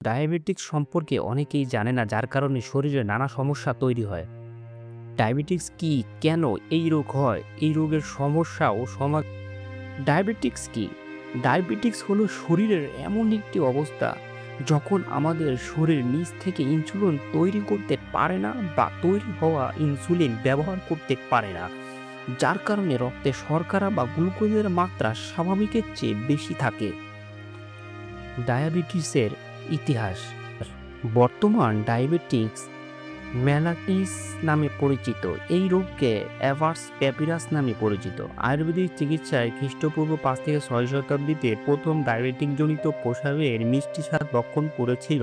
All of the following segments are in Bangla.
ডায়াবেটিক্স সম্পর্কে অনেকেই জানে না, যার কারণে শরীরে নানা সমস্যা তৈরি হয়। ডায়াবেটিক্স কি? কেন এই রোগ হয়? এই রোগের সমস্যা ও ডায়াবেটিক্স কি? ডায়াবেটিক্স হলো শরীরের এমন একটি অবস্থা যখন আমাদের শরীর নিজ থেকে ইনসুলিন তৈরি করতে পারে না বা তৈরি হওয়া ইনসুলিন ব্যবহার করতে পারে না। যার কারণে রক্তে শর্করা বা গ্লুকোজের মাত্রা স্বাভাবিকের চেয়ে বেশি থাকে। ডায়াবেটিসের ইতিহাস। বর্তমান ডায়াবেটিক্স মেলাইটিস নামে পরিচিত। এই রোগকে এভার্স প্যাপিরাস নামে পরিচিত। আয়ুর্বেদিক চিকিৎসায় খ্রিস্টপূর্ব ৫ থেকে ৬ শতাব্দীতে প্রথম ডায়াবেটিকজনিত প্রসাবের মিষ্টি স্বাদ লক্ষণ করেছিল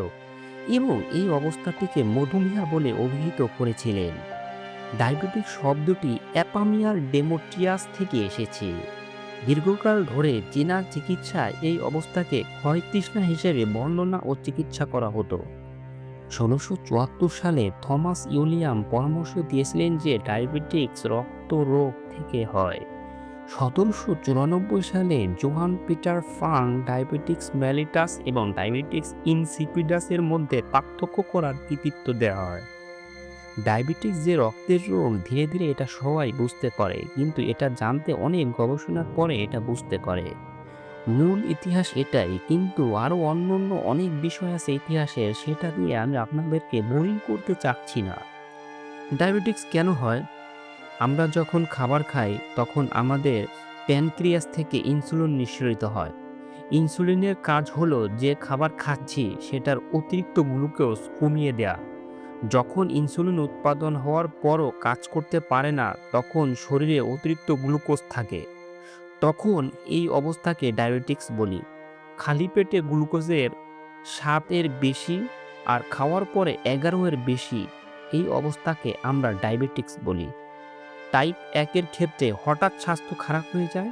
এবং এই অবস্থাটিকে মধুমেহ বলে অভিহিত করেছিলেন। ডায়াবেটিক শব্দটি অ্যাপামিয়ার ডেমোট্রিয়াস থেকে এসেছে। দীর্ঘকাল ধরে চীনা চিকিৎসায় এই অবস্থাকে ক্ষয়তৃষ্ণা হিসেবে বর্ণনা ও চিকিৎসা করা হতো। ১৬৭৪ সালে থমাস উইলিয়াম পরামর্শ দিয়েছিলেন যে ডায়াবেটিক্স রক্ত রোগ থেকে হয়। ১৭৯৪ সালে জোহান পিটার ফাং ডায়াবেটিক্স মেলিটাস এবং ডায়াবেটিক্স ইনসিপিডাসের মধ্যে পার্থক্য করার কৃতিত্ব দেওয়া হয়। ডায়াবেটিক্স যে রক্তের রোগ, ধীরে ধীরে এটা সবাই বুঝতে পারে, কিন্তু এটা জানতে অনেক গবেষণার পরে এটা বুঝতে পারে। মূল ইতিহাস এটাই, কিন্তু আরও অন্যান্য অনেক বিষয় আছে ইতিহাসের, সেটা দিয়ে আমি আপনাদেরকে বোরিং করতে চাচ্ছি না। ডায়াবেটিক্স কেন হয়? আমরা যখন খাবার খাই তখন আমাদের প্যানক্রিয়াস থেকে ইনসুলিন নিঃসরিত হয়। ইনসুলিনের কাজ হলো যে খাবার খাচ্ছি সেটার অতিরিক্ত গ্লুকোজ কমিয়ে দেয়া। যখন ইনসুলিন উৎপাদন হওয়ার পরও কাজ করতে পারে না, তখন শরীরে অতিরিক্ত গ্লুকোজ থাকে। তখন এই অবস্থাকে ডায়াবেটিক্স বলি। খালি পেটে গ্লুকোজের ৭ এর বেশি আর খাওয়ার পরে ১১ এর বেশি, এই অবস্থাকে আমরা ডায়াবেটিক্স বলি। টাইপ ১ এর ক্ষেত্রে হঠাৎ স্বাস্থ্য খারাপ হয়ে যায়।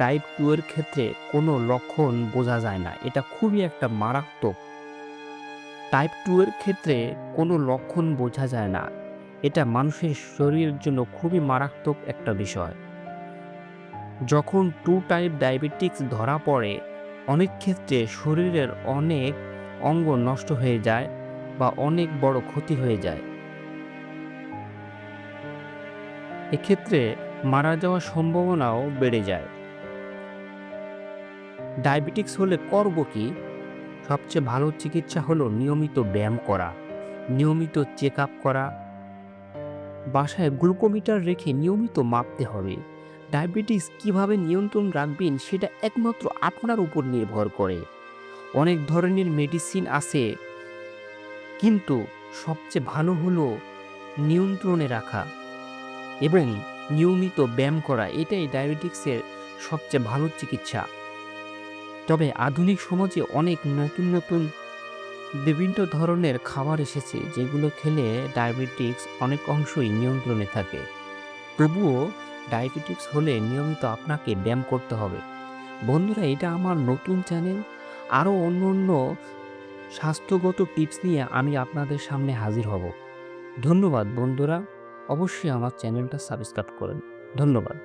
টাইপ ২ এর ক্ষেত্রে কোনো লক্ষণ বোঝা যায় না। এটা খুবই একটা মারাত্মক। টাইপ ২ এর ক্ষেত্রে কোনো লক্ষণ বোঝা যায় না। এটা মানুষের শরীরের জন্য খুবই মারাত্মক একটা বিষয়। যখন 2 টাইপ ডায়াবেটিক্স ধরা পড়ে, অনেক ক্ষেত্রে শরীরের অনেক অঙ্গ নষ্ট হয়ে যায় বা অনেক বড় ক্ষতি হয়ে যায়। এক্ষেত্রে মারা যাওয়ার সম্ভাবনাও বেড়ে যায়। ডায়াবেটিক্স হলে করব কি? সবচেয়ে ভালো চিকিৎসা হলো নিয়মিত ব্যায়াম করা, নিয়মিত চেক আপ করা, বাসায় গ্লুকোমিটার রেখে নিয়মিত মাপতে হবে। ডায়াবেটিস কিভাবে নিয়ন্ত্রণ রাখবেন সেটা একমাত্র আপনার উপর নির্ভর করে। অনেক ধরনের মেডিসিন আছে, কিন্তু সবচেয়ে ভালো হলো নিয়ন্ত্রণে রাখা এবং নিয়মিত ব্যায়াম করা। এটাই ডায়াবেটিক্সের সবচেয়ে ভালো চিকিৎসা। তবে আধুনিক সমাজে অনেক নতুন নতুন বিভিন্ন ধরনের খাবার এসেছে, যেগুলো খেলে ডায়াবেটিক্স অনেক অংশই নিয়ন্ত্রণে থাকে। তবুও ডায়াবেটিক্স হলে নিয়মিত আপনাকে ব্যায়াম করতে হবে। বন্ধুরা, এটা আমার নতুন চ্যানেল। আরও অন্য অন্য স্বাস্থ্যগত টিপস নিয়ে আমি আপনাদের সামনে হাজির হব। ধন্যবাদ বন্ধুরা। অবশ্যই আমার চ্যানেলটা সাবস্ক্রাইব করেন। ধন্যবাদ।